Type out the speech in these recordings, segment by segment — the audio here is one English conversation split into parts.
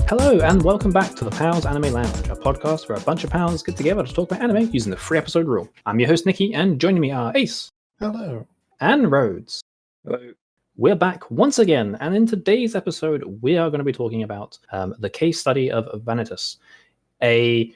Hello and welcome back to the Pals Anime Lounge, a podcast where a bunch of pals get together to talk about anime using the free episode rule. I'm your host Nikki, and joining me are Ace. Hello. And Rhodes. Hello. We're back once again, and in today's episode, we are going to be talking about the Case Study of Vanitas. I'm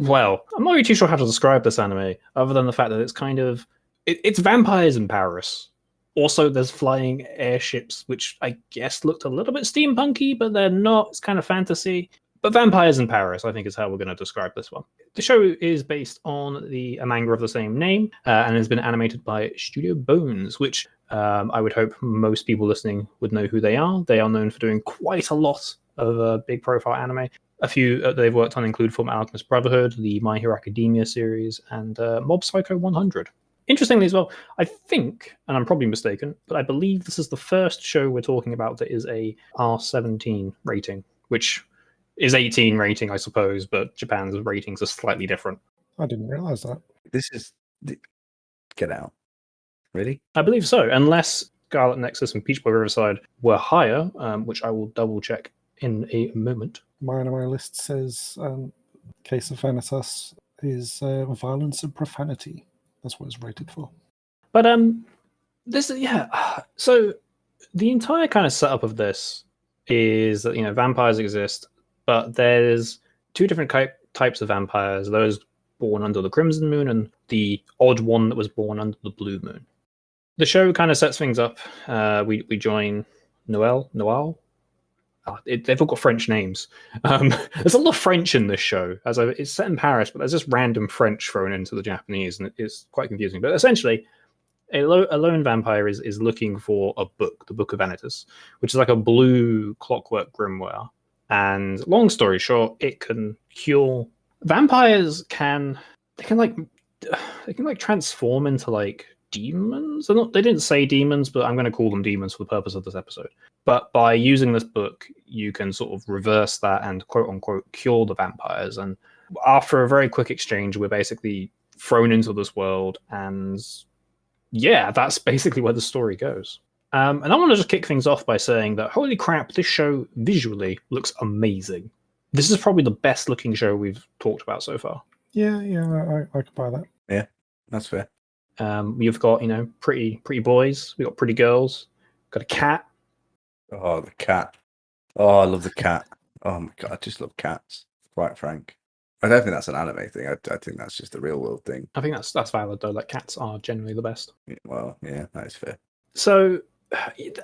not really too sure how to describe this anime, other than the fact that it's kind of... It's vampires in Paris. Also, there's flying airships, which I guess looked a little bit steampunky, but they're not. It's kind of fantasy. But vampires in Paris, I think, is how we're going to describe this one. The show is based on a manga of the same name, and has been animated by Studio Bones, which I would hope most people listening would know who they are. They are known for doing quite a lot of big profile anime. A few they've worked on include Fullmetal Alchemist Brotherhood, the My Hero Academia series, and Mob Psycho 100. Interestingly as well, I think, and I'm probably mistaken, but I believe this is the first show we're talking about that is a R17 rating, which is 18 rating, I suppose, but Japan's ratings are slightly different. I didn't realise that. This is... Get out. Really? I believe so, unless Scarlet Nexus and Peach Boy Riverside were higher, which I will double check in a moment. My list says Case of Vanitas is violence and profanity. That's what it's rated for. But so the entire kind of setup of this is that, vampires exist, but there's two different types of vampires: those born under the Crimson Moon and the odd one that was born under the Blue Moon. The show kind of sets things up. We join Noel. They've all got French names. There's a lot of French in this show. It's set in Paris, but there's just random French thrown into the Japanese, and it's quite confusing. But essentially, a lone vampire is looking for a book, the Book of Vanitas, which is like a blue clockwork grimoire. And long story short, it can cure... Vampires can transform into like demons. They didn't say demons, but I'm going to call them demons for the purpose of this episode. But by using this book, you can sort of reverse that and quote-unquote cure the vampires. And after a very quick exchange, we're basically thrown into this world. And yeah, that's basically where the story goes. And I want to just kick things off by saying that, holy crap, this show visually looks amazing. This is probably the best-looking show we've talked about so far. Yeah, I could buy that. Yeah, that's fair. You've got, pretty boys. We've got pretty girls. Got a cat. Oh, the cat. Oh, I love the cat. Oh my god, I just love cats. Quite frank. I don't think that's an anime thing. I think that's just a real world thing. I think that's valid though. Like, cats are generally the best. Well, yeah, that is fair. So,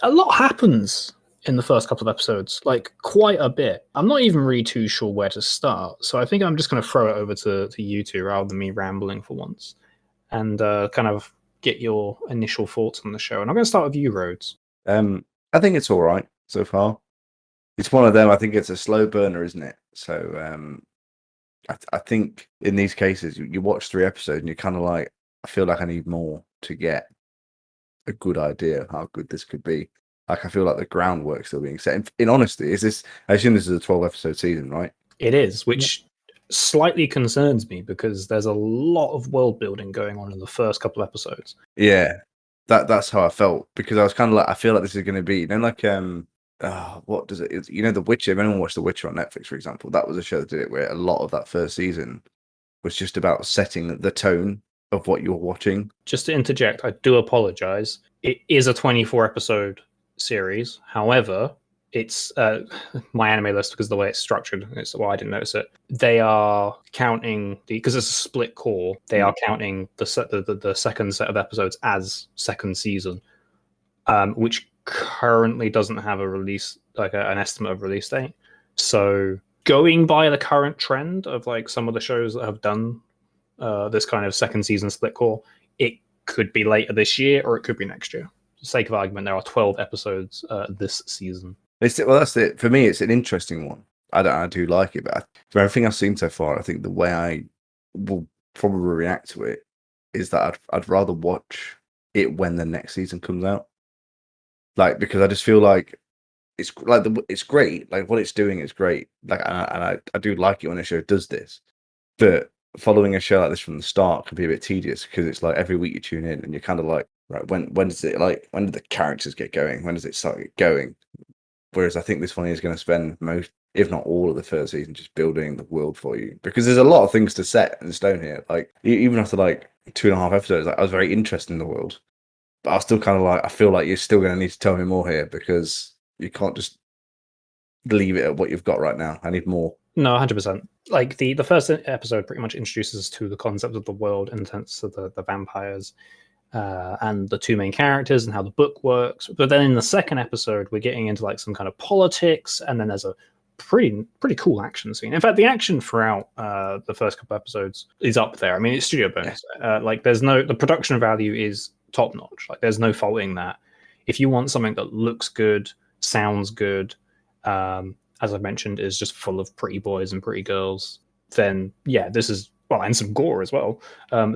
a lot happens in the first couple of episodes, like quite a bit. I'm not even really too sure where to start, so I think I'm just going to throw it over to you two rather than me rambling for once, and kind of get your initial thoughts on the show. And I'm going to start with you, Rhodes. I think it's all right so far. It's one of them. I think it's a slow burner, isn't it? So I think in these cases, you watch 3 episodes and you're kind of like, I feel like I need more to get a good idea of how good this could be. Like, I feel like the groundwork's still being set. In honesty, I assume this is a 12-episode season, right? It is, which slightly concerns me because there's a lot of world building going on in the first couple of episodes. Yeah. That's how I felt, because I was kind of like, I feel like this is going to be, what does it? The Witcher. If anyone watched The Witcher on Netflix, for example, that was a show that did it, where a lot of that first season was just about setting the tone of what you're watching. Just to interject, I do apologize. It is a 24-episode series. However, it's my anime list, because the way it's structured, I didn't notice it. They are counting because it's a split core. They are counting the second set of episodes as second season, which currently doesn't have a release, like an estimate of release date. So going by the current trend of like some of the shows that have done this kind of second season split core, it could be later this year or it could be next year. For the sake of argument, there are 12 episodes this season. That's it. For me, it's an interesting one. I do like it, but from everything I've seen so far, I think the way I will probably react to it is that I'd rather watch it when the next season comes out. Like, because I just feel like it's like it's great. Like, what it's doing is great. Like, and I do like it when a show does this. But following a show like this from the start can be a bit tedious, because it's like every week you tune in and you're kind of like, right, when does it, like, when do the characters get going? When does it start going? Whereas I think this one is going to spend if not all of the first season, just building the world for you, because there's a lot of things to set in stone here. Like even after like 2.5 episodes, like, I was very interested in the world, but I was still kind of like, I feel like you're still going to need to tell me more here, because you can't just leave it at what you've got right now. I need more. No, 100%. Like the first episode pretty much introduces us to the concept of the world in the sense of the vampires and the two main characters and how the book works. But then in the second episode, we're getting into like some kind of politics, and then there's a pretty cool action scene. In fact, the action throughout the first couple episodes is up there. I mean, it's studio bonus. Like the production value is top notch. Like there's no faulting that. If you want something that looks good, sounds good, as I mentioned, is just full of pretty boys and pretty girls, then yeah, this is, well, and some gore as well.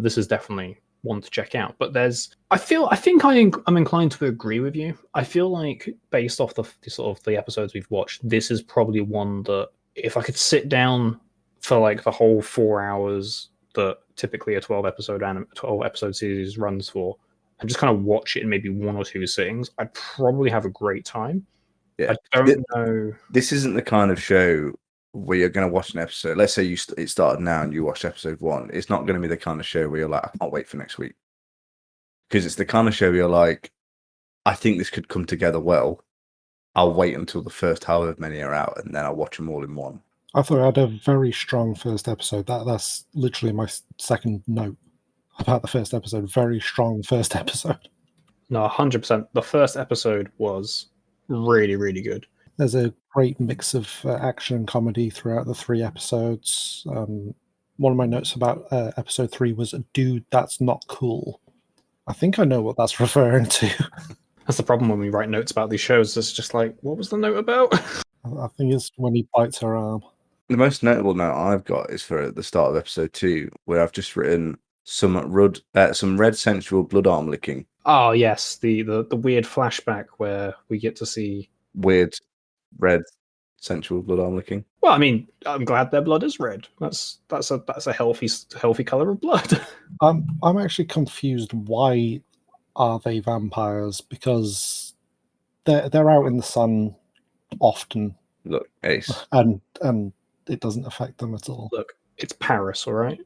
This is definitely one to check out. But I'm inclined to agree with you. I feel like based off the sort of the episodes we've watched, this is probably one that if I could sit down for like the whole 4 hours that typically a 12 episode series runs for, and just kind of watch it in maybe 1 or 2 sittings, I'd probably have a great time. Yeah. I don't know. This isn't the kind of show where you're going to watch an episode. Let's say it started now and you watched episode 1. It's not going to be the kind of show where you're like, I can't wait for next week. Because it's the kind of show where you're like, I think this could come together well. I'll wait until the first however many are out, and then I'll watch them all in one. I thought I had a very strong first episode. That's literally my second note about the first episode. Very strong first episode. No, 100%. The first episode was really, really good. There's a great mix of action and comedy throughout the 3 episodes. One of my notes about episode 3 was, dude, that's not cool. I think I know what that's referring to. That's the problem when we write notes about these shows. It's just like, what was the note about? I think it's when he bites her arm. The most notable note I've got is for the start of episode 2, where I've just written some red sensual blood arm licking. Oh yes, the weird flashback where we get to see weird red sensual blood arm licking. Well, I mean, I'm glad their blood is red. That's a healthy color of blood. I'm actually confused. Why are they vampires? Because they're out in the sun often. Look, Ace, and it doesn't affect them at all. Look, it's Paris, all right.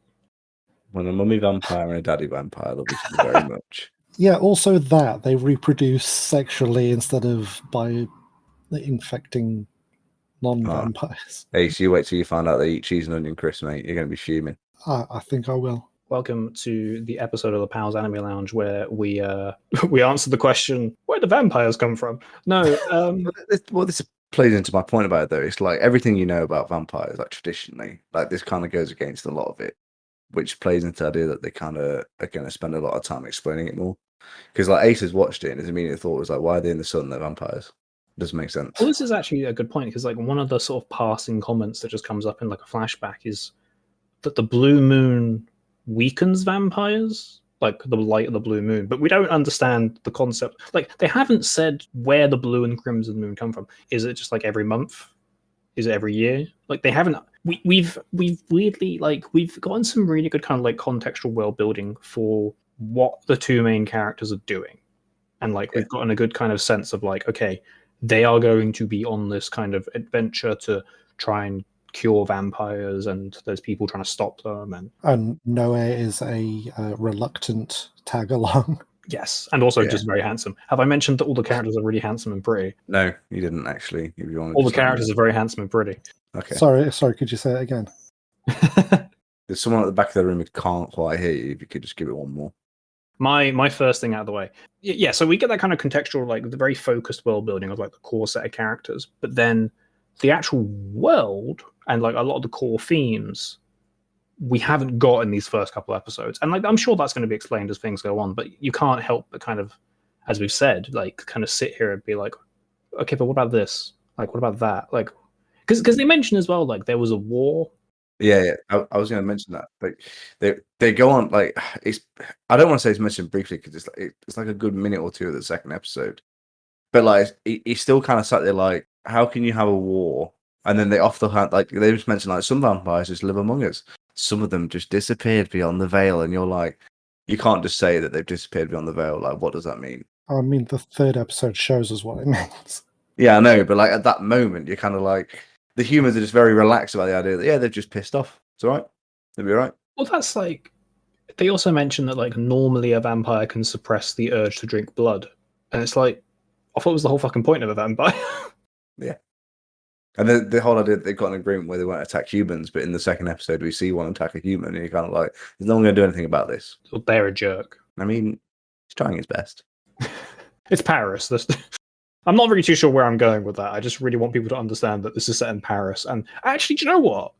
When a mummy vampire and a daddy vampire love each other very much. Yeah. Also, that they reproduce sexually instead of by infecting non-vampires. Ace, you wait till you find out they eat cheese and onion crisps, mate. You're going to be fuming. I think I will. Welcome to the episode of the Pals Anime Lounge where we answer the question, where do vampires come from? No. Well, this plays into my point about it, though. It's like everything you know about vampires, like traditionally, like this kind of goes against a lot of it, which plays into the idea that they kind of are going to spend a lot of time explaining it more. Because like Ace has watched it and his immediate thought was like, why are they in the sun? They're vampires. Doesn't make sense. Well, this is actually a good point because like one of the sort of passing comments that just comes up in like a flashback is that the blue moon weakens vampires, like the light of the blue moon, but we don't understand the concept. Like they haven't said where the blue and crimson moon come from. Is it just like every month? Is it every year? Like they haven't. We've weirdly we've gotten some really good kind of like contextual world building for what the two main characters are doing, and like we've gotten a good kind of sense of like, okay, they are going to be on this kind of adventure to try and cure vampires, and there's people trying to stop them. And Noe is a reluctant tag along. Yes, and also just very handsome. Have I mentioned that all the characters are really handsome and pretty? No, you didn't actually. If you wanted all the characters are very handsome and pretty. Okay. Sorry, could you say it again? There's someone at the back of the room who can't quite hear you. If you could just give it one more. My first thing out of the way. Yeah, so we get that kind of contextual, like the very focused world building of like the core set of characters, but then the actual world and like a lot of the core themes we haven't got in these first couple episodes. And like I'm sure that's going to be explained as things go on, but you can't help but kind of, as we've said, like kind of sit here and be like, okay, but what about this? Like, what about that? Like, because they mention as well, like there was a war. Yeah. I was going to mention that. Like they go on like it's. I don't want to say it's mentioned briefly because it's like a good minute or two of the second episode, but like he's still kind of sat there like, how can you have a war? And then they off the hand like they just mentioned like some vampires just live among us. Some of them just disappeared beyond the veil, and you're like, you can't just say that they've disappeared beyond the veil. Like, what does that mean? I mean, the third episode shows us what it means. Yeah, I know, but like at that moment, you're kind of like, the humans are just very relaxed about the idea that they're just pissed off. It's all right. They'll be all right. Well, that's like they also mention that like normally a vampire can suppress the urge to drink blood, and it's like I thought it was the whole fucking point of a vampire. Yeah. And the whole idea that they've got an agreement where they won't attack humans, but in the second episode we see one attack a human, and you're kind of like, there's no one going to do anything about this. Well, they're a jerk. I mean, he's trying his best. It's Paris. I'm not really too sure where I'm going with that. I just really want people to understand that this is set in Paris. And actually, do you know what?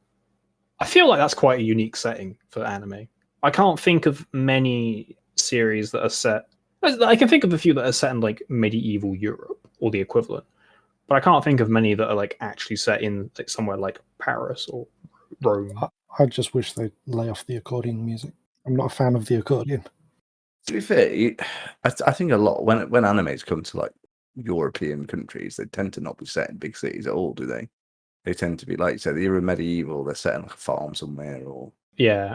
I feel like that's quite a unique setting for anime. I can't think of many series that are set. I can think of a few that are set in like medieval Europe or the equivalent. But I can't think of many that are like actually set in like somewhere like Paris or Rome. I just wish they'd lay off the accordion music. I'm not a fan of the accordion. To be fair, I think a lot when animes come to like European countries, they tend to not be set in big cities at all, do they? They tend to be, like you said, they're medieval. They're set in like a farm somewhere, or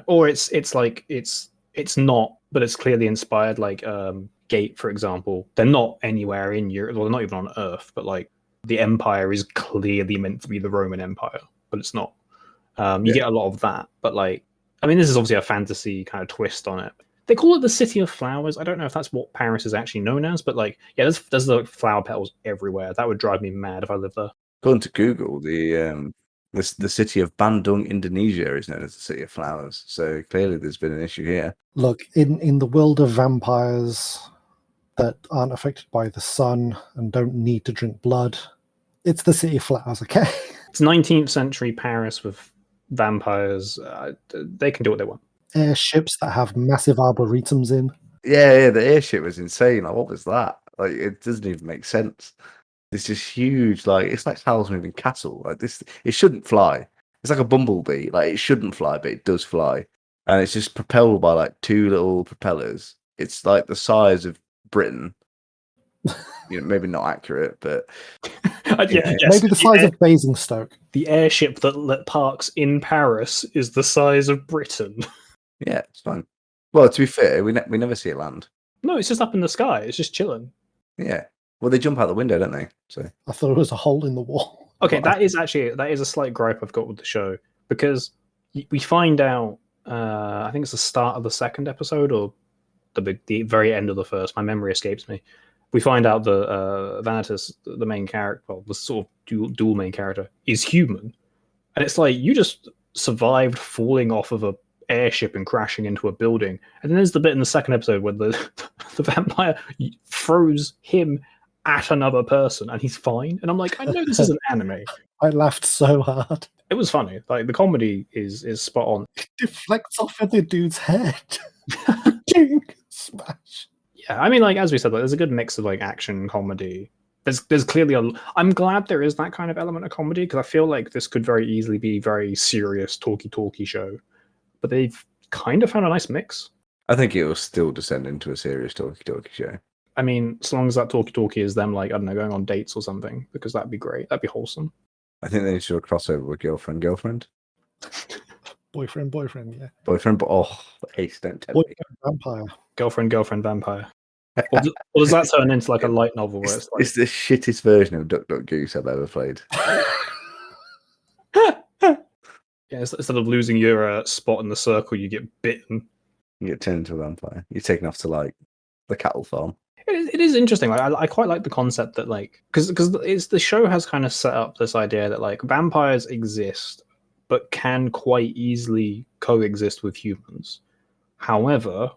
or it's like it's not, but it's clearly inspired. Like Gate, for example, they're not anywhere in Europe. Well, they're not even on Earth, but like the Empire is clearly meant to be the Roman Empire, but it's not. You get a lot of that, but like, I mean, this is obviously a fantasy kind of twist on it. They call it the City of Flowers. I don't know if that's what Paris is actually known as, but like, yeah, there's the flower petals everywhere. That would drive me mad if I lived there. According to Google, the city of Bandung, Indonesia, is known as the City of Flowers. So clearly, there's been an issue here. Look, in the world of vampires that aren't affected by the sun and don't need to drink blood, it's the City of Flowers, okay? It's 19th century Paris with vampires. They can do what they want. Airships that have massive arboretums in. Yeah, the airship was insane. Like, what was that? Like, it doesn't even make sense. It's just huge. Like, it's like Howl's Moving Castle. Like this, it shouldn't fly. It's like a bumblebee. Like, it shouldn't fly, but it does fly, and it's just propelled by like two little propellers. It's like the size of Britain. Maybe not accurate, but maybe the size of Basingstoke. The airship that parks in Paris is the size of Britain. Yeah, it's fine. Well, to be fair, we never see it land. No, it's just up in the sky. It's just chilling. Yeah. Well, they jump out the window, don't they? So I thought it was a hole in the wall. Okay, that is a slight gripe I've got with the show, because we find out. I think it's the start of the second episode or the very end of the first. My memory escapes me. We find out that Vanitas, the main character, well, the sort of dual main character, is human, and it's like you just survived falling off of a airship and crashing into a building, and then there's the bit in the second episode where the vampire throws him at another person and he's fine, and I'm like, I know this is an anime. I laughed so hard. It was funny. Like, the comedy is spot on. It deflects off of the dude's head. Smash. Yeah, I mean, like, as we said, like, there's a good mix of like action and comedy. There's clearly I'm glad there is that kind of element of comedy, because I feel like this could very easily be a very serious talky show, but they've kind of found a nice mix. I think it will still descend into a serious talky show. I mean, as long as that talky is them, like, I don't know, going on dates or something, because that'd be great. That'd be wholesome. I think they need to do a crossover with girlfriend. Boyfriend, yeah. Boyfriend, but Ace, don't tell me. Vampire. Girlfriend, vampire. Or does that turn into like a light novel where it's like... It's the shittest version of Duck Duck Goose I've ever played. Yeah, instead of losing your spot in the circle, you get bitten. You get turned into a vampire. You're taken off to like the cattle farm. It is interesting. Like, I quite like the concept that, like, because the show has kind of set up this idea that like vampires exist, but can quite easily coexist with humans. However,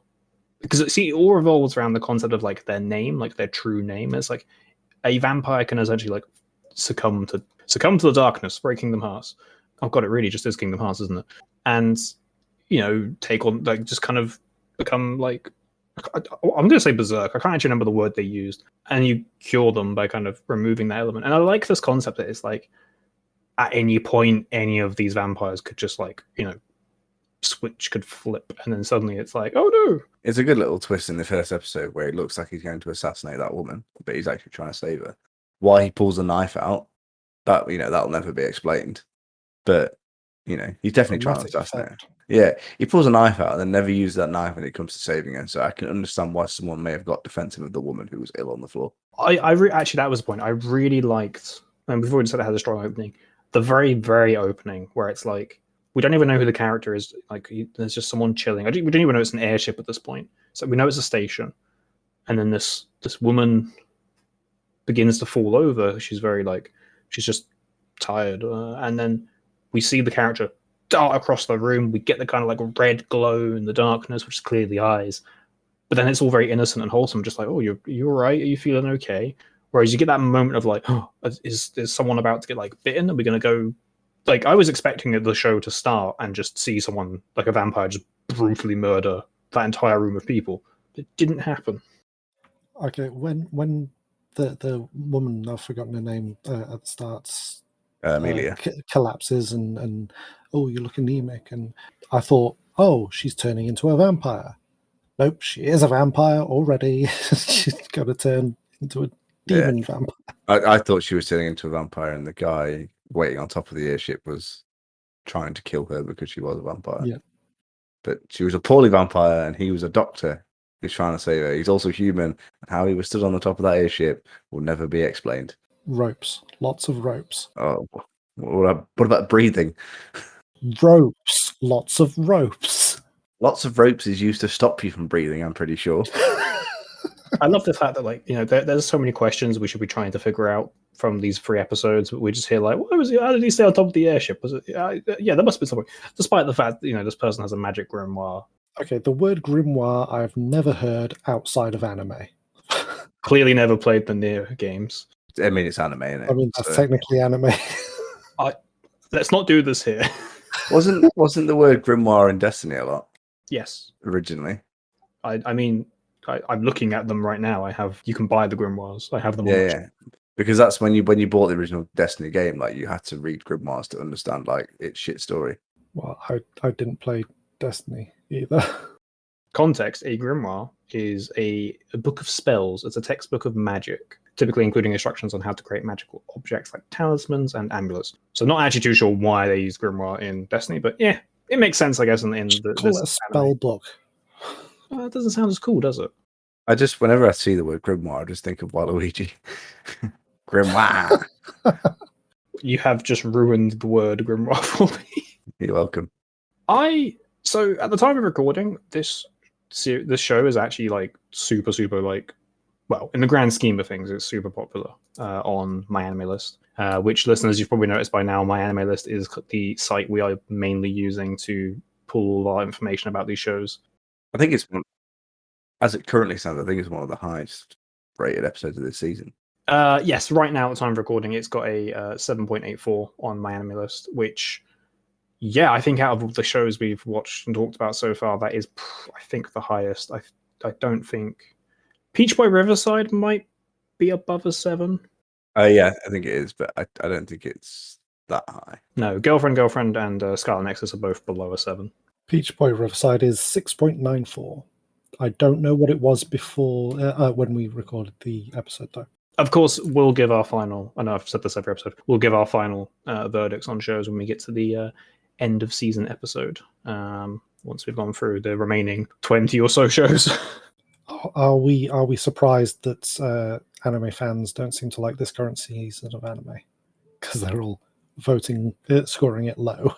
because it all revolves around the concept of like their name, like their true name. It's like a vampire can essentially like succumb to the darkness, break Kingdom Hearts. Oh god, it really just is Kingdom Hearts, isn't it? And take on, like, just kind of become like, I'm going to say berserk. I can't actually remember the word they used. And you cure them by kind of removing that element. And I like this concept that it's like, at any point, any of these vampires could just like, switch could flip. And then suddenly it's like, oh no. It's a good little twist in the first episode where it looks like he's going to assassinate that woman, but he's actually trying to save her. Why he pulls a knife out, that, that'll never be explained. But, he's definitely trying to assassinate her. Yeah, he pulls a knife out and then never uses that knife when it comes to saving her. So I can understand why someone may have got defensive of the woman who was ill on the floor. Actually, that was the point. I really liked, and we've already said it had a strong opening. the very, very opening where it's like, we don't even know who the character is. Like, there's just someone chilling. We don't even know it's an airship at this point. So we know it's a station. And then this woman begins to fall over. She's very like, she's just tired. And then we see the character dart across the room. We get the kind of like red glow in the darkness, which is clearly the eyes. But then it's all very innocent and wholesome, just like, oh, you're all right? Are you feeling okay? Whereas you get that moment of like, oh, is someone about to get like bitten? Are we going to go? Like, I was expecting the show to start and just see someone like a vampire just brutally murder that entire room of people. It didn't happen. Okay, when the woman, I've forgotten her name at the start, Amelia. collapses and oh, you look anemic, and I thought, oh, she's turning into a vampire. Nope, she is a vampire already. She's got to turn into a demon vampire. I thought she was turning into a vampire, and the guy waiting on top of the airship was trying to kill her because she was a vampire. Yeah. But she was a poorly vampire, and he was a doctor who's trying to save her. He's also human, and how he was stood on the top of that airship will never be explained. Ropes, lots of ropes. Oh, what about breathing? Ropes, lots of ropes. Lots of ropes is used to stop you from breathing, I'm pretty sure. I love the fact that, like, you know, there's so many questions we should be trying to figure out from these 3 episodes. But we just hear like, what was it? How did he stay on top of the airship? Was it? Yeah, there must be something. Despite the fact that, you know, this person has a magic grimoire. Okay, the word grimoire I've never heard outside of anime. Clearly never played the Nier games. I mean, it's anime, isn't it? I mean, that's technically anime. Let's not do this here. Wasn't the word grimoire in Destiny a lot? Yes. Originally. I mean, I'm looking at them right now. You can buy the grimoires. I have them. Yeah. Because that's when you bought the original Destiny game, like you had to read grimoires to understand like its shit story. Well, I didn't play Destiny either. Context: a grimoire is a book of spells. It's a textbook of magic, typically including instructions on how to create magical objects like talismans and amulets. So not actually too sure why they use grimoire in Destiny, but yeah, it makes sense, I guess. In Call it a spell book. It doesn't sound as cool, does it? Whenever I see the word grimoire, I just think of Waluigi. Grimoire. You have just ruined the word grimoire for me. You're welcome. So at the time of recording, this show is actually like super like, well, in the grand scheme of things, it's super popular on My Anime List, which, listeners, you've probably noticed by now, My Anime List is the site we are mainly using to pull all our information about these shows. I think it's, as it currently stands, I think it's one of the highest rated episodes of this season. Yes, right now at the time of recording, it's got a 7.84 on My Anime List, which, yeah, I think out of all the shows we've watched and talked about so far, that is, I think, the highest. I don't think Peach Boy Riverside might be above a 7. Yeah, I think it is, but I don't think it's that high. No, Girlfriend and Scarlet Nexus are both below a 7. Peach Boy Riverside is 6.94. I don't know what it was before when we recorded the episode, though. Of course, we'll give our final. I know I've said this every episode. We'll give our final verdicts on shows when we get to the end of season episode. Once we've gone through the remaining 20 or so shows. Are we surprised that anime fans don't seem to like this current season of anime? Because they're all voting, scoring it low.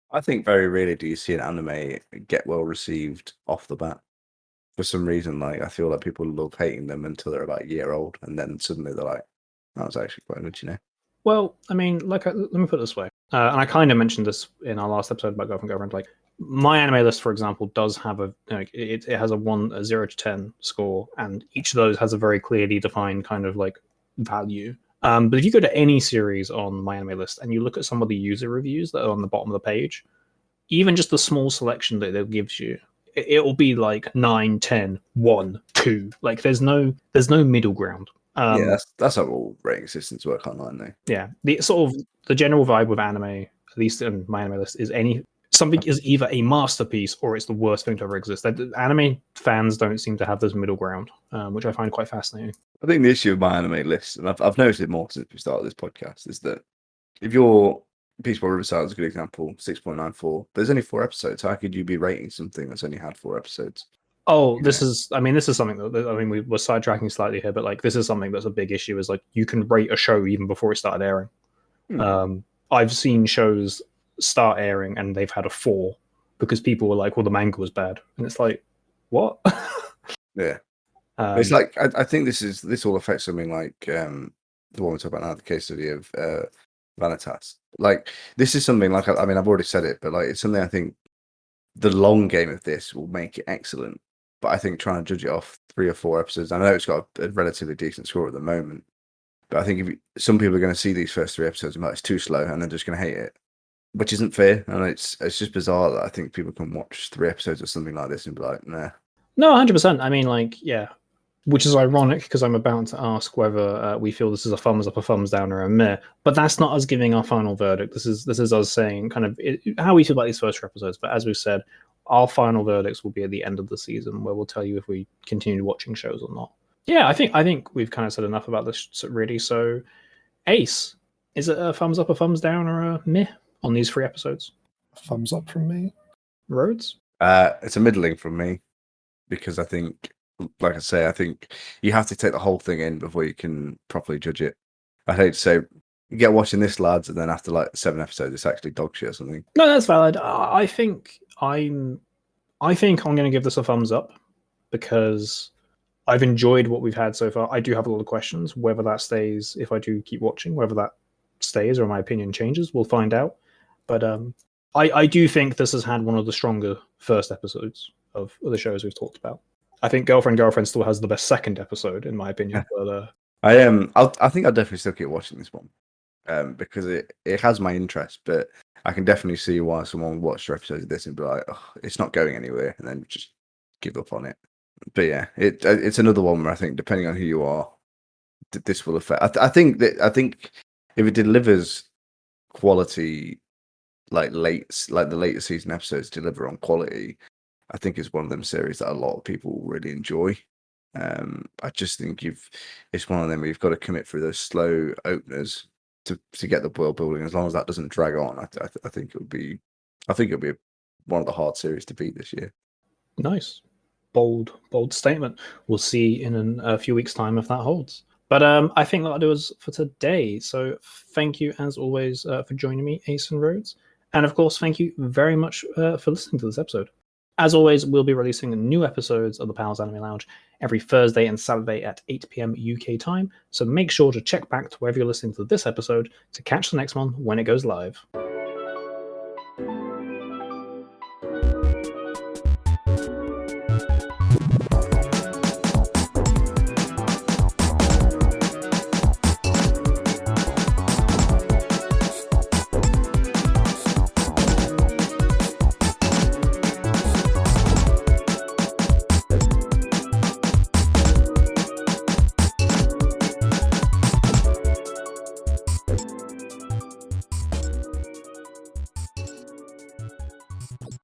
I think very rarely do you see an anime get well received off the bat. For some reason, like I feel like people love hating them until they're about a year old, and then suddenly they're like, "That was actually quite good," you know. Well, I mean, let me put it this way, and I kind of mentioned this in our last episode about Girlfriend. Like, My Anime List, for example, does have it has a 0 to 10 score, and each of those has a very clearly defined kind of like value. But if you go to any series on My Anime List and you look at some of the user reviews that are on the bottom of the page, even just the small selection that it gives you, it will be like 9, 10, 1, 2. Like there's no middle ground. Yeah, that's how all rating systems work online, though. Yeah, the sort of the general vibe with anime, at least in My Anime List, is something is either a masterpiece or it's the worst thing to ever exist. Anime fans don't seem to have this middle ground, which I find quite fascinating. I think the issue with My Anime List, and I've noticed it more since we started this podcast, is that if your Peach Boy Riverside is a good example, 6.94, but there's only 4 episodes. How could you be rating something that's only had 4 episodes? Oh, this is something that, we're sidetracking slightly here, but like this is something that's a big issue, is like you can rate a show even before it started airing. I've seen shows start airing and they've had a 4 because people were like, well, the manga was bad. And it's like, what? Yeah. It's like I think this all affects something like the one we're talking about now, the case study of Vanitas. Like this is something like I mean I've already said it, but like it's something I think the long game of this will make it excellent. But I think trying to judge it off 3 or 4 episodes, I know it's got a relatively decent score at the moment, but I think some people are going to see these first 3 episodes and be like, it's too slow, and they're just going to hate it, which isn't fair. And it's just bizarre that I think people can watch 3 episodes of something like this and be like, nah. No, 100%. I mean, like, yeah. Which is ironic because I'm about to ask whether we feel this is a thumbs up, a thumbs down, or a meh. But that's not us giving our final verdict. This is us saying kind of how we feel about these first 3 episodes. But as we've said, our final verdicts will be at the end of the season, where we'll tell you if we continue watching shows or not. Yeah, I think we've kind of said enough about this really. So, Ace, is it a thumbs up, a thumbs down, or a meh on these 3 episodes? Thumbs up from me. Rhodes? It's a middling from me because I think, like I say, I think you have to take the whole thing in before you can properly judge it. I'd hate to say, you get watching this, lads, and then after like 7 episodes, it's actually dog shit or something. No, that's valid. I think I'm going to give this a thumbs up because I've enjoyed what we've had so far. I do have a lot of questions. Whether that stays, if I do keep watching, whether that stays or my opinion changes, we'll find out. But I do think this has had one of the stronger first episodes of the shows we've talked about. I think Girlfriend still has the best second episode, in my opinion. But I think I'll definitely still keep watching this one because it has my interest, but I can definitely see why someone would watch 3 episodes of this and be like, oh, it's not going anywhere, and then just give up on it. But yeah, it's another one where I think depending on who you are, this will affect. I think if it delivers quality, like the later season episodes deliver on quality, I think it's one of them series that a lot of people really enjoy. I just think it's one of them where you've got to commit through those slow openers to get the world building. As long as that doesn't drag on, I think it'll be one of the hard series to beat this year. Nice, bold statement. We'll see in a few weeks' time if that holds. But I think that'll do us for today. So thank you as always for joining me, Ace and Rhodes, and of course thank you very much for listening to this episode. As always, we'll be releasing new episodes of the Pals Anime Lounge every Thursday and Saturday at 8 p.m. UK time, so make sure to check back to wherever you're listening to this episode to catch the next one when it goes live.